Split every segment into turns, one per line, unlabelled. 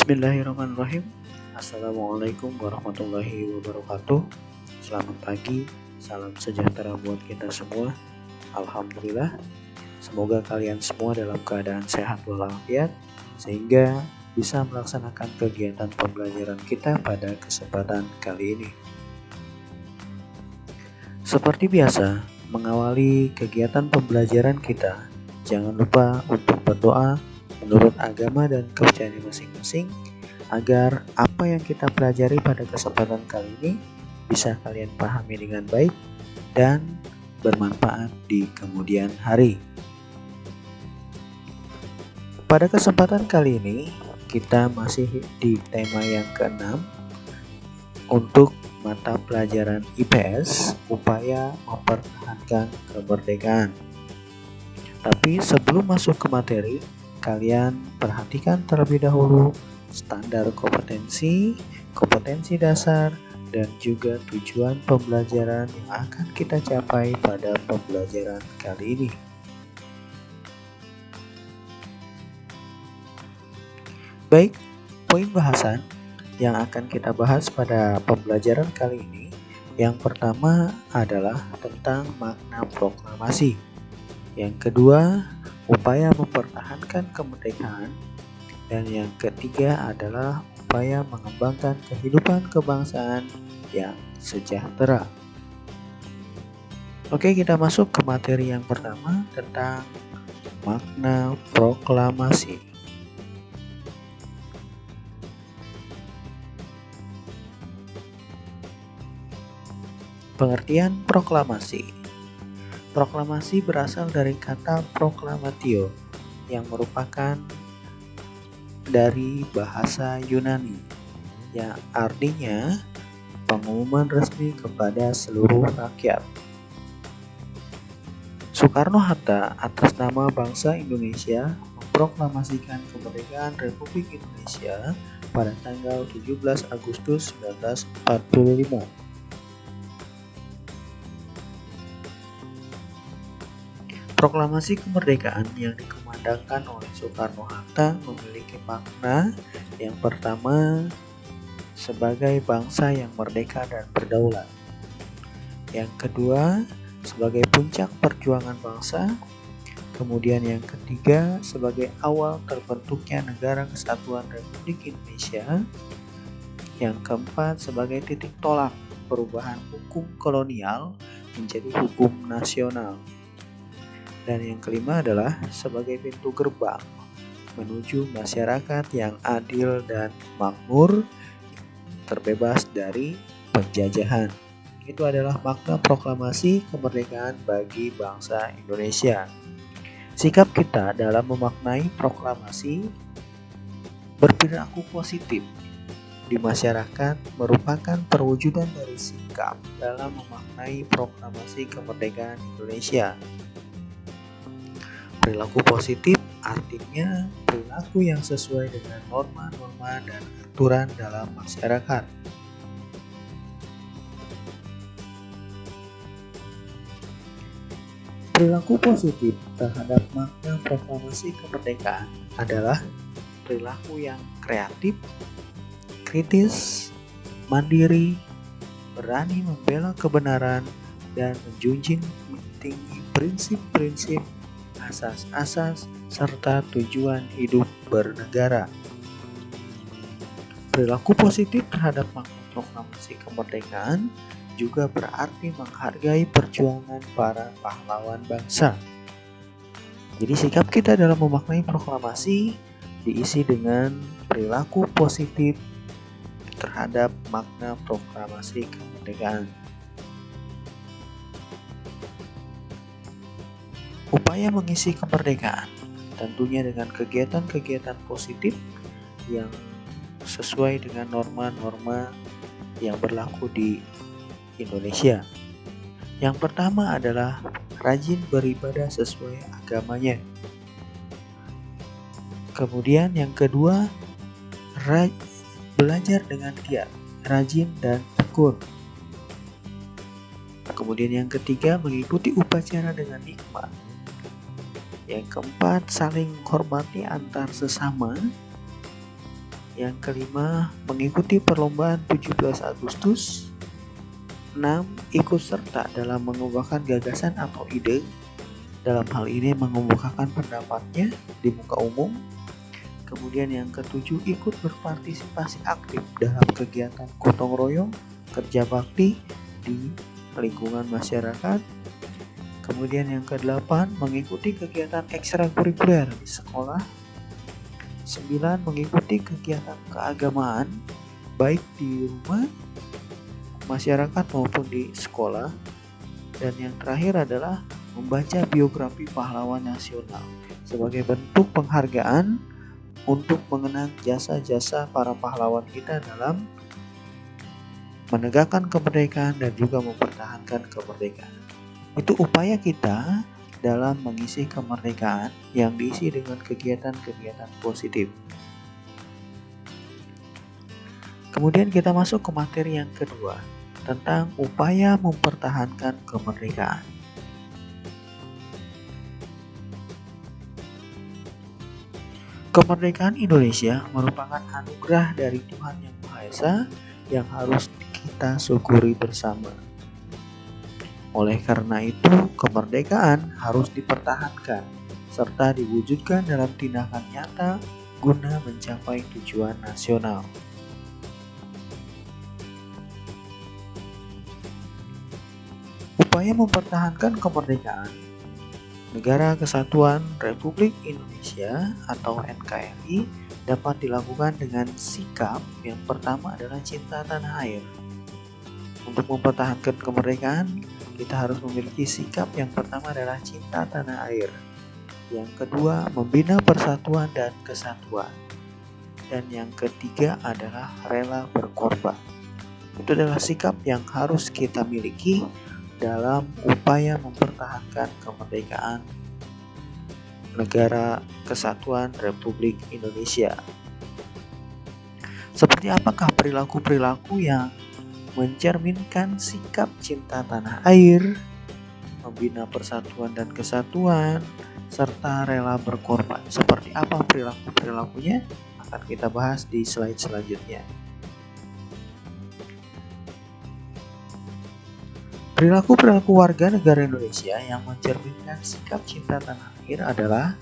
Bismillahirrahmanirrahim. Assalamualaikum warahmatullahi wabarakatuh. Selamat pagi, salam sejahtera buat kita semua. Alhamdulillah, semoga kalian semua dalam keadaan sehat walafiat sehingga bisa melaksanakan kegiatan pembelajaran kita pada kesempatan kali ini. Seperti biasa, mengawali kegiatan pembelajaran kita, jangan lupa untuk berdoa menurut agama dan kepercayaan masing-masing agar apa yang kita pelajari pada kesempatan kali ini bisa kalian pahami dengan baik dan bermanfaat di kemudian hari. Pada kesempatan kali ini kita masih di tema yang ke-6 untuk mata pelajaran IPS, upaya mempertahankan kemerdekaan. Tapi sebelum masuk ke materi, kalian perhatikan terlebih dahulu standar kompetensi dasar, dan juga tujuan pembelajaran yang akan kita capai pada pembelajaran kali ini. Baik, poin bahasan yang akan kita bahas pada pembelajaran kali ini, yang pertama adalah tentang makna proklamasi. Yang kedua, upaya mempertahankan kemerdekaan, dan yang ketiga adalah upaya mengembangkan kehidupan kebangsaan yang sejahtera. Oke, kita masuk ke materi yang pertama tentang makna proklamasi. Pengertian proklamasi. Proklamasi berasal dari kata proklamatio yang merupakan dari bahasa Yunani yang artinya pengumuman resmi kepada seluruh rakyat. Soekarno-Hatta atas nama bangsa Indonesia memproklamasikan kemerdekaan Republik Indonesia pada tanggal 17 Agustus 1945. Proklamasi kemerdekaan yang dikumandangkan oleh Soekarno-Hatta memiliki makna yang pertama sebagai bangsa yang merdeka dan berdaulat. Yang kedua sebagai puncak perjuangan bangsa. Kemudian yang ketiga sebagai awal terbentuknya Negara Kesatuan Republik Indonesia. Yang keempat sebagai titik tolak perubahan hukum kolonial menjadi hukum nasional. Dan yang kelima adalah sebagai pintu gerbang menuju masyarakat yang adil dan makmur, terbebas dari penjajahan. Itu adalah makna proklamasi kemerdekaan bagi bangsa Indonesia. Sikap kita dalam memaknai proklamasi berperilaku positif di masyarakat merupakan perwujudan dari sikap dalam memaknai proklamasi kemerdekaan Indonesia. Perilaku positif artinya perilaku yang sesuai dengan norma-norma dan aturan dalam masyarakat. Perilaku positif terhadap makna proklamasi kemerdekaan adalah perilaku yang kreatif, kritis, mandiri, berani membela kebenaran, dan menjunjung tinggi prinsip-prinsip, asas-asas, serta tujuan hidup bernegara. Perilaku positif terhadap makna proklamasi kemerdekaan juga berarti menghargai perjuangan para pahlawan bangsa. Jadi sikap kita dalam memaknai proklamasi diisi dengan perilaku positif terhadap makna proklamasi kemerdekaan. Upaya mengisi kemerdekaan tentunya dengan kegiatan-kegiatan positif yang sesuai dengan norma-norma yang berlaku di Indonesia. Yang pertama adalah rajin beribadah sesuai agamanya. Kemudian yang kedua, belajar dengan giat, rajin dan tekun. Kemudian yang ketiga, mengikuti upacara dengan hikmat. Yang keempat, saling menghormati antar sesama. Yang kelima, mengikuti perlombaan 17 Agustus. 6. Ikut serta dalam mengembangkan gagasan atau ide. Dalam hal ini mengemukakan pendapatnya di muka umum. Kemudian yang ketujuh, ikut berpartisipasi aktif dalam kegiatan gotong royong, kerja bakti di lingkungan masyarakat. Kemudian yang kedelapan, mengikuti kegiatan ekstrakurikuler di sekolah. 9. Mengikuti kegiatan keagamaan baik di rumah, masyarakat maupun di sekolah. Dan yang terakhir adalah membaca biografi pahlawan nasional sebagai bentuk penghargaan untuk mengenang jasa-jasa para pahlawan kita dalam menegakkan kemerdekaan dan juga mempertahankan kemerdekaan. Itu upaya kita dalam mengisi kemerdekaan yang diisi dengan kegiatan-kegiatan positif. Kemudian kita masuk ke materi yang kedua tentang upaya mempertahankan kemerdekaan. Kemerdekaan Indonesia merupakan anugerah dari Tuhan Yang Maha Esa yang harus kita syukuri bersama. Oleh karena itu, kemerdekaan harus dipertahankan serta diwujudkan dalam tindakan nyata guna mencapai tujuan nasional. Upaya mempertahankan kemerdekaan Negara Kesatuan Republik Indonesia atau NKRI dapat dilakukan dengan sikap yang pertama adalah cinta tanah air. Untuk mempertahankan kemerdekaan, kita harus memiliki sikap yang pertama adalah cinta tanah air. Yang kedua, membina persatuan dan kesatuan. Dan yang ketiga adalah rela berkorban. Itu adalah sikap yang harus kita miliki dalam upaya mempertahankan kemerdekaan Negara Kesatuan Republik Indonesia. Seperti apakah perilaku-perilaku yang mencerminkan sikap cinta tanah air, membina persatuan dan kesatuan, serta rela berkorban? Seperti apa perilaku-perilakunya? Akan kita bahas di slide selanjutnya. Perilaku-perilaku warga negara Indonesia yang mencerminkan sikap cinta tanah air adalah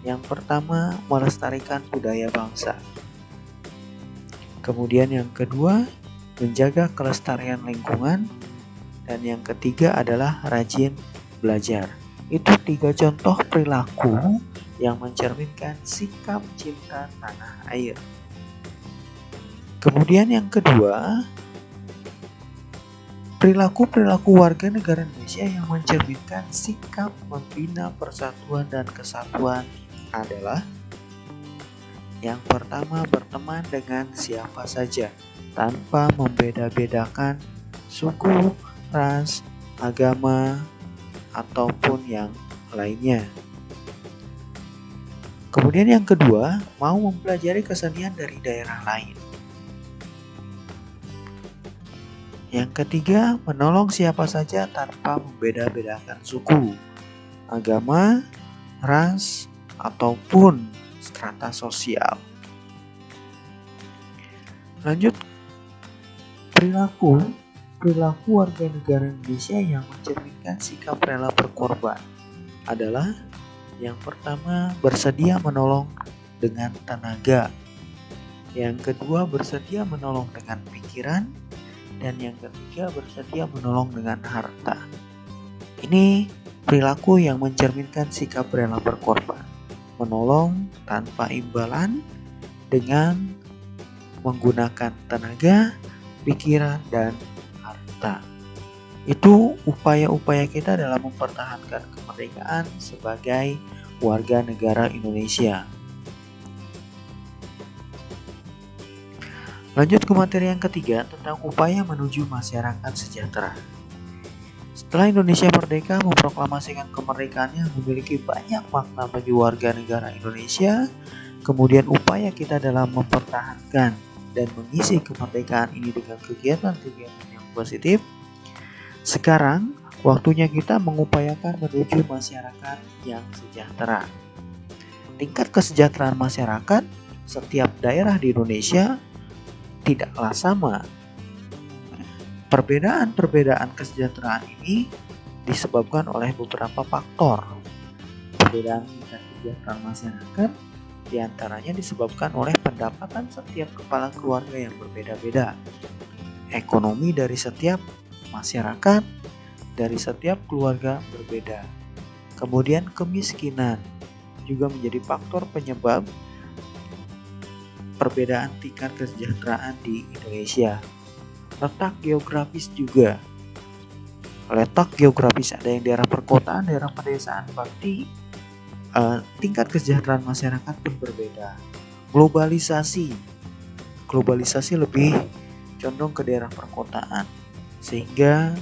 yang pertama, melestarikan budaya bangsa. Kemudian yang kedua, menjaga kelestarian lingkungan. Dan yang ketiga adalah rajin belajar. Itu 3 contoh perilaku yang mencerminkan sikap cinta tanah air. Kemudian yang kedua, perilaku-perilaku warga negara Indonesia yang mencerminkan sikap membina persatuan dan kesatuan adalah yang pertama, berteman dengan siapa saja tanpa membeda-bedakan suku, ras, agama, ataupun yang lainnya. Kemudian yang kedua, mau mempelajari kesenian dari daerah lain. Yang ketiga, menolong siapa saja tanpa membeda-bedakan suku, agama, ras, ataupun strata sosial. Lanjut, perilaku warga negara Indonesia yang mencerminkan sikap rela berkorban adalah yang pertama, bersedia menolong dengan tenaga. Yang kedua, bersedia menolong dengan pikiran. Dan yang ketiga, bersedia menolong dengan harta. Ini perilaku yang mencerminkan sikap rela berkorban. Menolong tanpa imbalan dengan menggunakan tenaga, pikiran, dan harta. Itu upaya-upaya kita dalam mempertahankan kemerdekaan sebagai warga negara Indonesia. Lanjut ke materi yang ketiga tentang upaya menuju masyarakat sejahtera. Setelah Indonesia merdeka, memproklamasikan kemerdekaannya memiliki banyak makna bagi warga negara Indonesia. Kemudian upaya kita dalam mempertahankan dan mengisi kemerdekaan ini dengan kegiatan-kegiatan yang positif. Sekarang waktunya kita mengupayakan menuju masyarakat yang sejahtera. Tingkat kesejahteraan masyarakat setiap daerah di Indonesia tidaklah sama. Perbedaan-perbedaan kesejahteraan ini disebabkan oleh beberapa faktor. Perbedaan tingkat kesejahteraan masyarakat diantaranya disebabkan oleh pendapatan setiap kepala keluarga yang berbeda-beda, ekonomi dari setiap masyarakat, dari setiap keluarga berbeda. Kemudian kemiskinan juga menjadi faktor penyebab perbedaan tingkat kesejahteraan di Indonesia. Letak geografis juga. Letak geografis ada yang daerah perkotaan, daerah pedesaan, berarti tingkat kesejahteraan masyarakat pun berbeda. Globalisasi lebih condong ke daerah perkotaan, sehingga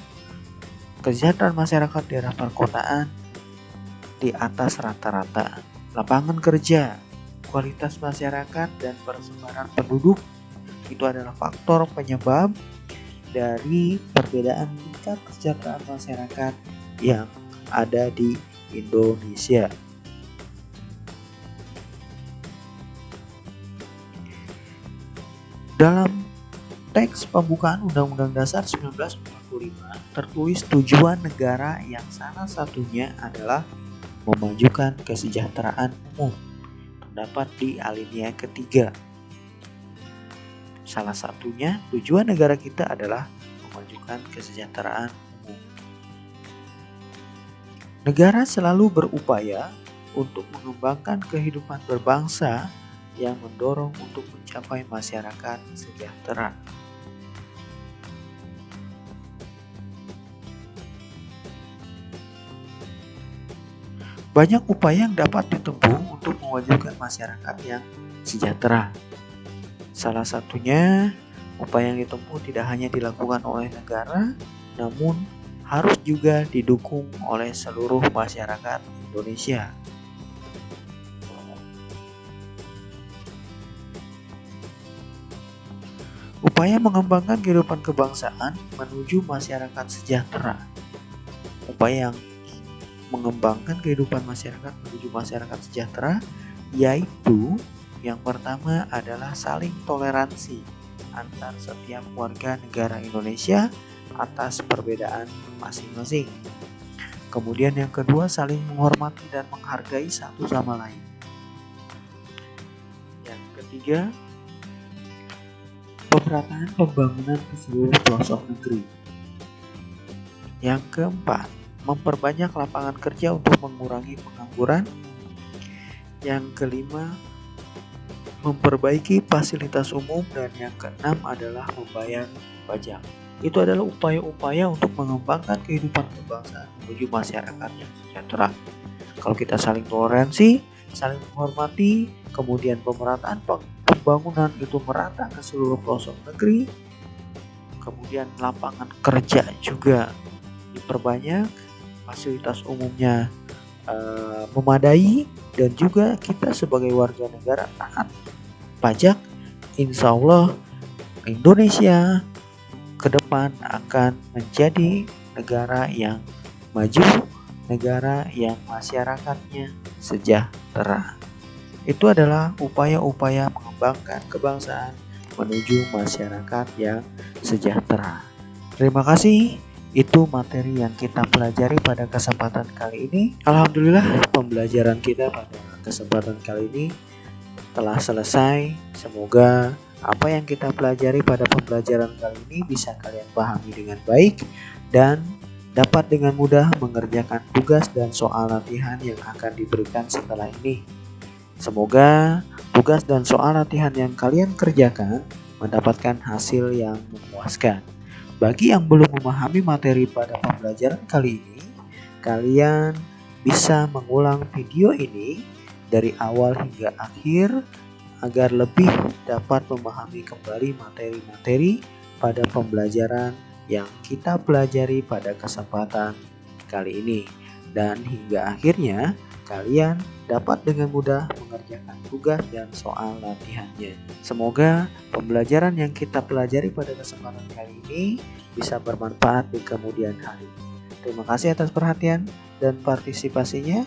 kesejahteraan masyarakat daerah perkotaan di atas rata-rata. Lapangan kerja, kualitas masyarakat, dan persebaran penduduk itu adalah faktor penyebab dari perbedaan tingkat kesejahteraan masyarakat yang ada di Indonesia. Dalam teks pembukaan Undang-Undang Dasar 1945 tertulis tujuan negara yang salah satunya adalah memajukan kesejahteraan umum. Terdapat di alinea ketiga. Salah satunya tujuan negara kita adalah memajukan kesejahteraan umum. Negara selalu berupaya untuk mengembangkan kehidupan berbangsa yang mendorong untuk mencapai masyarakat sejahtera. Banyak upaya yang dapat ditempuh untuk mewujudkan masyarakat yang sejahtera. Salah satunya, upaya yang ditempuh tidak hanya dilakukan oleh negara, namun harus juga didukung oleh seluruh masyarakat Indonesia. Upaya mengembangkan kehidupan kebangsaan menuju masyarakat sejahtera. Upaya yang mengembangkan kehidupan masyarakat menuju masyarakat sejahtera yaitu yang pertama adalah saling toleransi antar setiap warga negara Indonesia atas perbedaan masing-masing. Kemudian yang kedua, saling menghormati dan menghargai satu sama lain. Yang ketiga, pemerataan pembangunan ke seluruh pelosok negeri. Yang keempat, memperbanyak lapangan kerja untuk mengurangi pengangguran. Yang kelima, memperbaiki fasilitas umum. Dan yang keenam adalah membayar pajak. Itu adalah upaya-upaya untuk mengembangkan kehidupan kebangsaan menuju masyarakat yang sejahtera. Kalau kita saling toleransi, saling menghormati, kemudian pemerataan pembangunan itu merata ke seluruh pelosok negeri, kemudian lapangan kerja juga diperbanyak, fasilitas umumnya memadai, dan juga kita sebagai warga negara taat pajak, insya Allah Indonesia ke depan akan menjadi negara yang maju, negara yang masyarakatnya sejahtera. Itu adalah upaya-upaya mengembangkan kebangsaan menuju masyarakat yang sejahtera. Terima kasih. Itu materi yang kita pelajari pada kesempatan kali ini. Alhamdulillah, pembelajaran kita pada kesempatan kali ini telah selesai. Semoga apa yang kita pelajari pada pembelajaran kali ini bisa kalian pahami dengan baik dan dapat dengan mudah mengerjakan tugas dan soal latihan yang akan diberikan setelah ini. Semoga tugas dan soal latihan yang kalian kerjakan mendapatkan hasil yang memuaskan. Bagi yang belum memahami materi pada pembelajaran kali ini, kalian bisa mengulang video ini dari awal hingga akhir agar lebih dapat memahami kembali materi-materi pada pembelajaran yang kita pelajari pada kesempatan kali ini. Dan hingga akhirnya kalian dapat dengan mudah mengerjakan tugas dan soal latihannya. Semoga pembelajaran yang kita pelajari pada kesempatan kali ini bisa bermanfaat di kemudian hari. Terima kasih atas perhatian dan partisipasinya.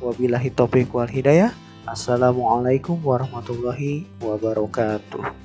Wabillahi taufiq wal hidayah. Assalamualaikum warahmatullahi wabarakatuh.